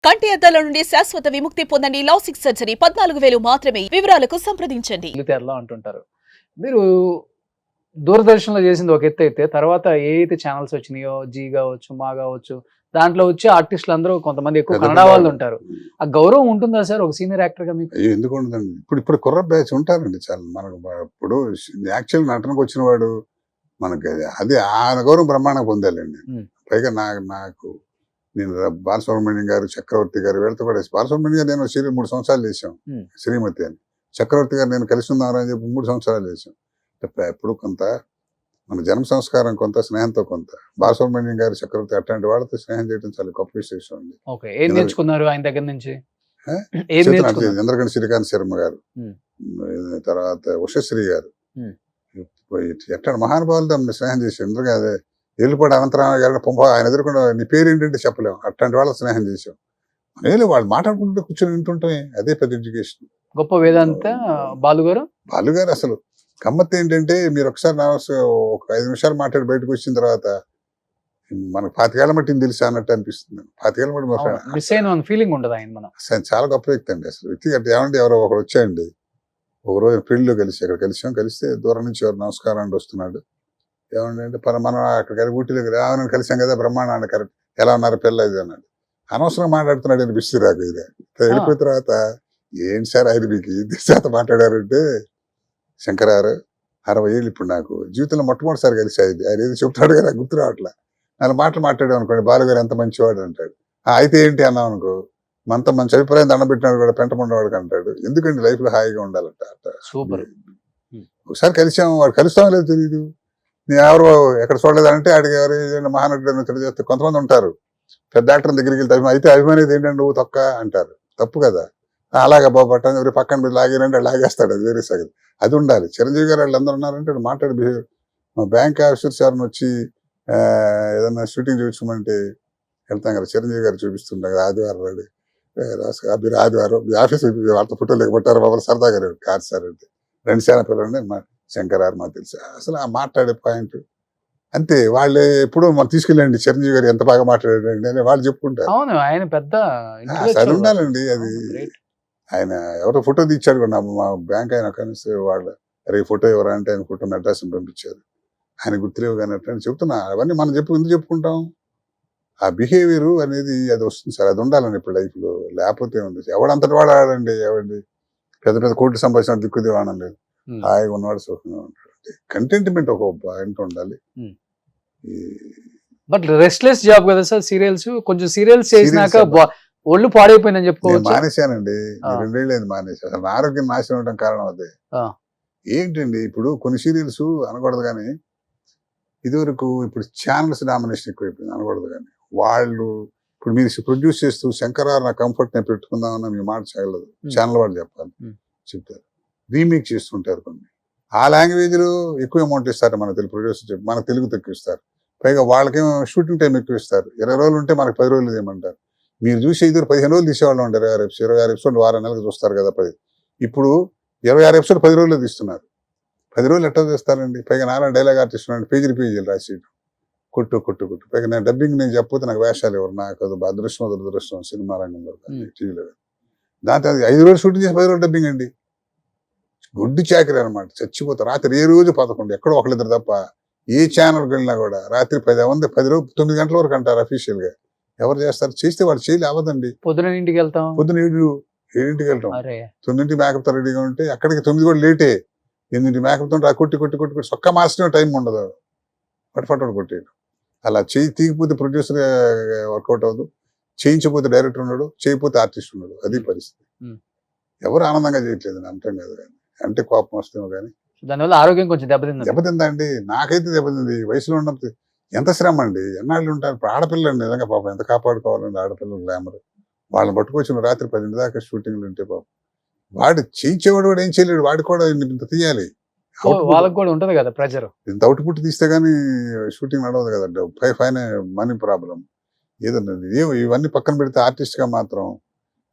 కంటి అద్దాల నుండి శాశ్వత విముక్తి పొందండి. లాసిక్ సర్జరీ 14,000 మాత్రమే. వివరాలకు సంప్రదించండి. తెరలో అంటుంటారు. మీరు దూరదర్శన్‌లో చేసింది ఒక ఎత్తు అయితే, తర్వాత ఏదైతే ఛానెల్స్ వచ్చినాయో, జీ గావచ్చు, మా గావచ్చు, దాంట్లో వచ్చే ఆర్టిస్టులందరూ కొంతమంది ఎక్కువ కన్నడ వాళ్ళు ఉంటారు. ఆ గౌరవం ఉంటుందా సార్ ఒక సీనియర్ యాక్టర్‌గా మీకు? అయ్యో! ఎందుకు ఉండదండి. ఇప్పుడు కుర్ర బ్యాచ్ ఉంటారండి చాలా. మనకు ఇప్పుడు యాక్చువల్ నటనకు వచ్చిన వాడు మనకి అది ఆ గౌరవం బ్రహ్మాండంగా పొందాలండి. పైగా నాకు నేను బాలసుబ్రహ్మణ్యం గారు, చక్రవర్తి గారు వీళ్ళతో కూడా బాలసుబ్రహ్మణ్యం గారు నేను సీరియల్ 3 సంవత్సరాలు చేశాం. శ్రీమతి అని. చక్రవర్తి గారు నేను కలిసి ఉన్నారని చెప్పి 3 సంవత్సరాలు చేశాం. ఎప్పుడు కొంత మన జన్మ సంస్కారం కొంత, స్నేహంతో కొంత. బాలసుబ్రహ్మణ్యం గారు, చక్రవర్తి అట్లాంటి వాళ్ళతో స్నేహం చేయడం చాలా గొప్ప విశేషం అండి. ఏం నేర్చుకున్నారు ఆయన దగ్గర నుంచి? ఇంద్రగంటి శ్రీకాంత్ శర్మ గారు, తర్వాత ఉషశ్రీ గారు, ఎట్లా మహానుభావులతో స్నేహం చేశారు. ఇంద్రగా అదే ఎల్లుపాటి అనంతరామ గారిని ఆయన ఎదుర్కొంటే నీ పేరు ఏంటంటే చెప్పలేము. అట్లాంటి వాళ్ళ స్నేహం చేశాం. వాళ్ళు మాట్లాడుకుంటూ కూర్చొని వింటుంటామే, అదే పెద్ద ఎడ్యుకేషన్. గొప్ప వేదాంత బాలుగారు అసలు గమ్మత్తు ఏంటంటే, మీరు ఒకసారి ఒక 5 నిమిషాలు మాట్లాడి బయటకు వచ్చిన తర్వాత మనకు 25 ఏళ్ల మట్టి తెలుసా అన్నట్టు అనిపిస్తుంది. 25 ఏళ్ల మట్టి మిస్ అయిన ఫీలింగ్ ఉండదు ఆయన. మనం చాలా గొప్ప వ్యక్తి అండి. అసలు వ్యక్తి ఏమంటే ఎవరో ఒకరు వచ్చాయండి, ఒక రోజు పెళ్లిలో కలిస్తే దూరం నుంచి ఎవరు నమస్కారం అండి వస్తున్నాడు. ఏమండి అంటే మనం అక్కడ ఊటీలో నేను కలిసాం కదా, బ్రహ్మాండ కరెక్ట్, ఎలా ఉన్నారు పిల్ల ఇది అన్నాడు. అనవసరంగా మాట్లాడుతున్నాడు అనిపిస్తుంది నాకు. ఇది వెళ్ళిపోయిన తర్వాత ఏంటి సార్ ఆయన మీకు ఇది శాత మాట్లాడారంటే, శంకర్ గారు 60 ఏళ్ళు ఇప్పుడు నాకు జీవితంలో మొట్టమొదటిసారి కలిసి ఆయన ఏదో చెప్తాడు కదా గుర్తు రావట్లా. ఆయన మాట్లాడాం అనుకోండి, బాలుగారు ఎంత మంచివాడు అంటాడు. అయితే ఏంటి అన్నాం అనుకో, మనతో మంచి అభిప్రాయం దండం పెట్టినాడు కూడా పెంటమండవాడికి అంటాడు. ఎందుకండి లైఫ్ లో హాయిగా ఉండాలంట. సూపర్. ఒకసారి కలిసాము, వాడు కలుస్తామో లేదో తెలియదు. నేను ఎవరు ఎక్కడ చూడలేదంటే అడిగి ఎవరు మహానటుడు తెలియజేస్తే కొంతమంది ఉంటారు, పెద్ద యాక్టర్ దగ్గరికి వెళ్తే అయితే అభిమాని ఏంటంటే నువ్వు తొక్క అంటారు. తప్పు కదా. అలాగే బాబట్ట ఎవరి పక్కన మీద లాగేనంటే లాగేస్తాడు, అది వేరే సగం. అది ఉండాలి. చిరంజీవి గారు వాళ్ళు అందరూ ఉన్నారంటే మాట్లాడి బిహేవియర్. మా బ్యాంక్ ఆఫీసర్స్ ఎవరిని వచ్చి ఏదన్నా షూటింగ్ చూపించమంటే వెళ్తాం కదా, చిరంజీవి గారు చూపిస్తుంటాం కదా, ఆదివారం రాడు మీరు ఆదివారం మీ ఆఫీస్ వాళ్ళతో ఫోటో లేకపోతారు బాబు సరదా గారు కాదు సార్ అంటే 2 శాతం పిల్లలు మా శంకర్ గారు మాకు తెలుసు. అసలు ఆ మాట్లాడే పాయింట్ అంతే. వాళ్ళు ఎప్పుడూ మనం తీసుకెళ్ళండి చిరంజీవి గారు ఎంత బాగా మాట్లాడారండి అని వాళ్ళు చెప్పుకుంటారు. ఆయన పెద్ద అది ఉండాలండి. అది ఆయన ఎవరో ఫోటో తీర్చాడు కూడా మా బ్యాంక్ ఆయన కనిస్తే వాళ్ళు అరే ఫోటో ఎవరా అంటే ఆయన ఫోటో మెడ్రాస్ పంపించారు. ఆయన గుర్తులేవు కానీ అట్లా చెప్తున్నా. అవన్నీ మనం ఎందుకు చెప్పుకుంటాం? ఆ బిహేవియర్ అనేది అది వస్తుంది సార్, అది ఉండాలండి ఇప్పుడు లైఫ్ లో. లేకపోతే ఉంది ఎవడంతటి వాడు ఆడండి, ఎవడి పెద్ద పెద్ద కోట్లు సంపాదించిన దిక్కు దివాణం లేదు, హాయిగా ఉన్నవాడు సుఖంగా ఉంటాడు. కంటెంట్మెంట్ ఒక పాయింట్ ఉండాలి. బట్ రెస్ట్లెస్ జాబ్ కదా సార్ సీరియల్స్. కొంచెం సీరియల్స్ చేసినాక ఒళ్ళు పాడైపోయిందని చెప్పుకోవచ్చు. మానేశానండి, 2 ఏళ్ళు అయింది మానేసి. అసలు ఆరోగ్యం నాశనం అవడం కారణం అదే. ఏంటండి ఇప్పుడు కొన్ని సీరియల్స్ అనకూడదు కానీ, ఇదివరకు ఇప్పుడు ఛానల్స్ డామినేషన్ ఎక్కువైపోయింది అనకూడదు కానీ, వాళ్ళు ఇప్పుడు మీరు ప్రొడ్యూస్ చేస్తూ శంకరారు నా కంఫర్ట్ నేను పెట్టుకుందామన్నా మీ మాట చేయలేదు. ఛానల్ వాళ్ళు చెప్పాలి, చెప్తారు. రీమేక్ చేస్తుంటారు కొన్ని. ఆ లాంగ్వేజ్ లో ఎక్కువ అమౌంట్ ఇస్తారు మన తెలుగు ప్రొడ్యూసర్, మన తెలుగు తక్కువ ఇస్తారు. పైగా వాళ్ళకేమో షూటింగ్ టైం ఎక్కువ ఇస్తారు. 20 రోజులు ఉంటే మనకు 10 రోజులు ఏమంటారు. మీరు చూసి 15 రోజులు తీసేవాళ్ళు ఉంటారు. 26 ఎపిసోడ్ వారం నెలలకు చూస్తారు కదా 10. ఇప్పుడు 26 ఎపిసోడ్ 10 రోజుల్లో తీస్తున్నారు. 10 రోజులు ఎట్లా చేస్తారండి? పైగా నాన్న డైలాగ్ ఆర్టిస్ట్ పేజీలు రాసేయడం, కొట్టు. పైగా నేను డబ్బింగ్ నేను చెప్పకపోతే నాకు వేషాలు ఎవరు, నాకు అది దురదృష్టం సినిమా రంగంలో టీవీలో. దాంతో 5 రోజులు షూటింగ్ చేసి 10 రోజులు డబ్బింగ్ అండి. గుడ్డు చాకరీ అనమాట. చచ్చిపోతారు. రాత్రి ఏ రోజు 11 ఎక్కడో ఒకళ్ళిద్దరు తప్ప ఏ ఛానల్కి వెళ్ళినా కూడా రాత్రి 10 రోజు 9 గంటల వరకు అంటారు అఫీషియల్ గా. ఎవరు చేస్తారు? చేస్తే వాళ్ళు చేయలే అవ్వదండి. పొద్దున ఇంటికి వెళ్తాం, పొద్దున 7ంటికి వెళ్తాం, 9ంటికి మేకప్ తో రెడీగా ఉంటే అక్కడికి 9 కూడా లేటే. 8ంటికి మేకప్ తో కొట్టి సొక్క మార్చడం టైం ఉండదు, పట్టుపట్టు కొట్టేయడం. అలా తీగిపోతే ప్రొడ్యూసర్ వర్కౌట్ అవ్వదు, చేయించకపోతే డైరెక్టర్ ఉన్నాడు, చేయకపోతే ఆర్టిస్ట్ ఉన్నాడు. అది పరిస్థితి. ఎవరు ఆనందంగా చేయట్లేదు అంటాం కదా, అంటే కోపం వస్తేమో కానీ. దానివల్ల ఆరోగ్యం కొంచెం దెబ్బతిందండి. నాకైతే దెబ్బతింది. వయసులో ఉన్నప్పుడు ఎంత శ్రమ అండి, ఎన్నాళ్ళు ఉంటారు. ఇప్పుడు ఆడపిల్లలు నిజంగా పాపం ఎంత కాపాడుకోవాలండి ఆడపిల్లలు గ్లామర్. వాళ్ళని పట్టుకొచ్చిన రాత్రి 10 దాకా షూటింగ్లు ఉంటే పాపం వాడు చేయించేవాడు కూడా ఏం చేయలేడు. వాడు కూడా ఇంత తీయాలి, వాళ్ళకి కూడా ఉంటది కదా ప్రెజర్. ఇంత అవుట్పుట్ తీస్తే గానీ షూటింగ్ నడవదు కదండి. పైన మనీ ప్రాబ్లం ఏదన్నా. ఇవన్నీ పక్కన పెడితే ఆర్టిస్ట్ గా మాత్రం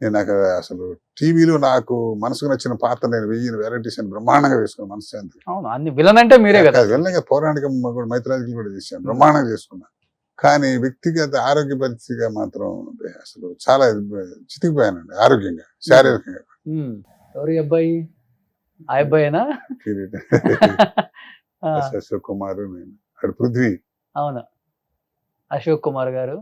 నాకు అసలు టీవీలో నాకు మనసుకు నచ్చిన పాత్ర నేను 1000 వెరైటీస్ అని బ్రహ్మాండంగా వేసుకున్నాను. మనశ్శాంతి. అవును, అన్ని విలన్ అంటే మీరే కదా. విలన్ పౌరాణిక మైథలాజికల్ కూడా చేశాను, బ్రహ్మాండంగా చేసుకున్నాను. కానీ వ్యక్తిగత ఆరోగ్య పరిస్థితిగా మాత్రం అసలు చాలా చితికిపోయానండి ఆరోగ్యంగా, శారీరకంగా. ఎవరి అబ్బాయి? ఆ అబ్బాయినా? అశోక్ కుమార్, నేను అక్కడ పృథ్వీ. అవును, అశోక్ కుమార్ గారు.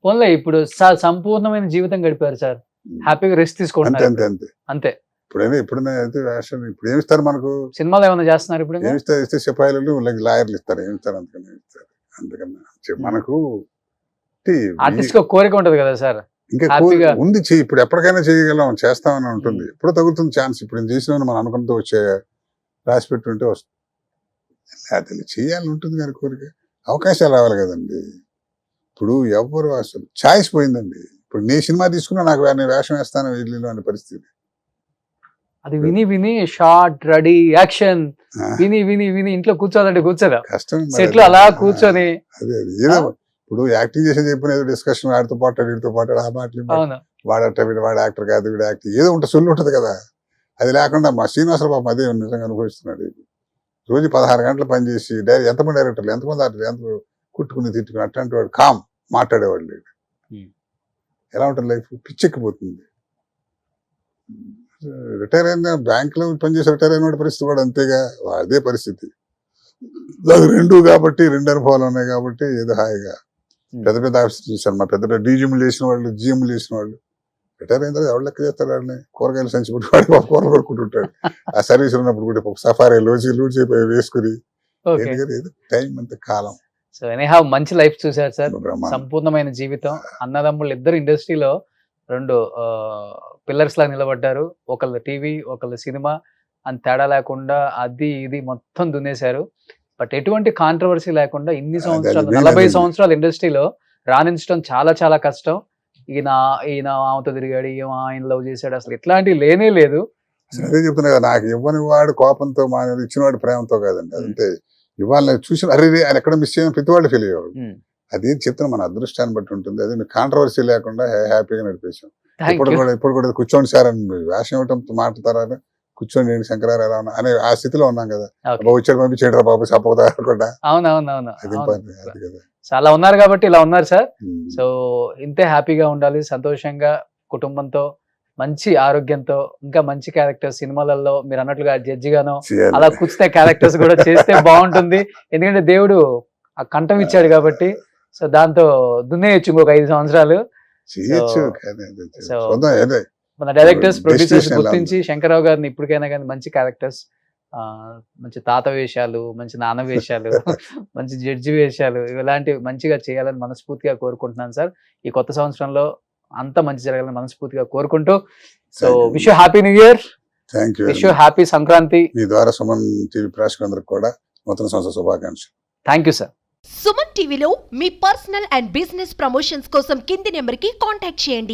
పోన్లే, ఇప్పుడు సంపూర్ణమైన జీవితం గడిపారు సార్, హ్యాపీగా రెస్ట్ అంతే తీసుకుంటున్నారు. అంతే అంతే. అంతే. ఎప్పుడైనా అయితే వేషం ఇప్పుడు ఏమిస్తారు మనకు? సినిమాలు ఏమైనా చేస్తున్నారు ఇప్పుడు? ఏమిస్తారు? ఇస్తే సిపాయిలు లాయర్లు ఇస్తారు, ఏమిస్తారు? అందుకని ఇస్తారు. అందుకన్నా మనకు ఆర్టిస్ట్ కి కోరిక ఉంటది కదా సార్, ఇంకా హ్యాపీగా ఉంది. ఇప్పుడు ఎప్పటికైనా చేయగలం, చేస్తామని ఉంటుంది. ఎప్పుడో తగులుతుంది ఛాన్స్. ఇప్పుడు నేను చేసిన మనం అనుకుంటూ వచ్చే రాసి పెట్టుంటే వస్తుంది. అది చేయాలని ఉంటుంది కానీ కోరిక, అవకాశాలు రావాలి కదండి. ఇప్పుడు ఎవరు అసలు ఛాయిస్ పోయిందండి. ఇప్పుడు నీ సినిమా తీసుకున్నా నాకు నేను వేషం వేస్తాను ఇల్లు అనే పరిస్థితి. అది విని విని షార్ట్ రెడీ యాక్షన్ విని విని విని ఇంట్లో కూర్చోవాలంటే కూర్చోదా, కష్టం. సెట్ లో అలా కూర్చొని అదే ఏదో ఇప్పుడు యాక్టింగ్ చేసేది చెప్పిన ఏదో డిస్కషన్, వాడితో పాటాడు వీడితో పాటాడు, ఆ మాటలు వాడట వీడు, వాడు యాక్టర్ కాదు వీడు యాక్టింగ్, ఏదో ఉంటుంది, సొల్లు ఉంటుంది కదా. అది లేకుండా మా శ్రీనివాసరావు పాపం అదే నిజంగా అనుభవిస్తున్నాడు. రోజు 16 గంటలు పనిచేసి ఎంతమంది డైరెక్టర్లు, ఎంతమంది ఆర్టిస్టులు, ఎంత కుట్టుకుని తిట్టుకుని అట్లాంటి వాడు కామ్ మాట్లాడేవాడు లేడు. ఎలా ఉంటుంది లైఫ్? పిచ్చెక్కిపోతుంది. రిటైర్ అయిన బ్యాంకులో పనిచేసి రిటైర్ అయిన పరిస్థితి కూడా అంతేగా, అదే పరిస్థితి. నాకు రెండు అనుభవాలు ఉన్నాయి కాబట్టి ఏదో హాయిగా పెద్ద పెద్ద ఆఫీసులు చూశాను. మా పెద్ద డీజీఎంలు చేసిన వాళ్ళు, జిఎంలు చేసిన వాళ్ళు రిటైర్ అయిన తర్వాత ఎవరు లెక్క చేస్తాడు? వాళ్ళని కూరగాయలు సంచి పెట్టి వాడు కూరలు కొనుక్కుంటుంటాడు. ఆ సర్వీస్ ఉన్నప్పుడు కూడా సఫారీ లూజ్ వేసుకుని ఏదో టైం అంత కాలం. సో ఎనీహౌ మంచి లైఫ్ చూసారు సార్, సంపూర్ణమైన జీవితం. అన్నదమ్ముళ్ళు ఇద్దరు ఇండస్ట్రీలో 2 పిల్లర్స్ లాగా నిలబడ్డారు. ఒకళ్ళు టీవీ, ఒకళ్ళు సినిమా అని తేడా లేకుండా అది ఇది మొత్తం దున్నేశారు. బట్ ఎటువంటి కాంట్రవర్సీ లేకుండా ఇన్ని సంవత్సరాలు, 40 సంవత్సరాలు ఇండస్ట్రీలో రాణించడం చాలా చాలా కష్టం. ఈయన ఆమెతో తిరిగాడు, ఆయన లవ్ చేశాడు, అసలు ఇట్లాంటివి లేనే లేదు. అదే చెప్తున్నా కదా, నాకు ఇవ్వని వాడు కోపంతో, మా ఇచ్చిన వాడు ప్రేమతో కాదండి. అదంతే. ఇవాళ చూసిన అరే ఆయన ఎక్కడ మిస్ చేయని ప్రతి వాళ్ళు ఫీల్ అయ్యేవాడు. అది చెప్తున్నా, మన అదృష్టాన్ని బట్టి ఉంటుంది. అది కాంట్రవర్సీ లేకుండా హ్యాపీగా నడిపేశాం. ఇప్పుడు కూడా కూర్చోండి సార్ అని వేషం ఇవ్వటం మాట్లాడతారా, కూర్చోండి శంకరారు ఎలా ఉన్నా అనే ఆ స్థితిలో ఉన్నాం కదా. వచ్చాడు పంపించేయడం బాబు చెప్పకుండా. అవునవునవును, అది కదా. చాలా ఉన్నారు కాబట్టి ఇలా ఉన్నారు సార్. సో ఇంతే హ్యాపీగా ఉండాలి, సంతోషంగా కుటుంబంతో, మంచి ఆరోగ్యంతో, ఇంకా మంచి క్యారెక్టర్స్ సినిమాలలో మీరు అన్నట్లుగా జడ్జి గానో అలా కూర్చునే క్యారెక్టర్స్ కూడా చేస్తే బాగుంటుంది. ఎందుకంటే దేవుడు ఆ కంఠం ఇచ్చాడు కాబట్టి, సో దాంతో దున్నేయచ్చు ఇంకొక 5 సంవత్సరాలు. మన డైరెక్టర్స్, ప్రొడ్యూసర్స్ గుర్తించి శంకర్రావు గారిని ఇప్పటికైనా కానీ మంచి క్యారెక్టర్స్, మంచి తాత వేషాలు, మంచి నాన్న వేషాలు, మంచి జడ్జి వేషాలు, ఇలాంటివి మంచిగా చేయాలని మనస్ఫూర్తిగా కోరుకుంటున్నాను సార్. ఈ కొత్త సంవత్సరంలో అంత మంచి జరగాలని మనస్ఫూర్తిగా కోరుకుంటూ, so wish you happy new year, wish you happy Sankranti. మీ ద్వారా సుమన్ టీవీ ప్రేక్షకులందరికీ కూడా నూతన సంవత్సర శుభాకాంక్షలు. Thank you sir. సుమన్ టీవీలో మీ పర్సనల్ అండ్ బిజినెస్ ప్రమోషన్స్ కోసం కింది నెంబర్కి కాంటాక్ట్ చేయండి.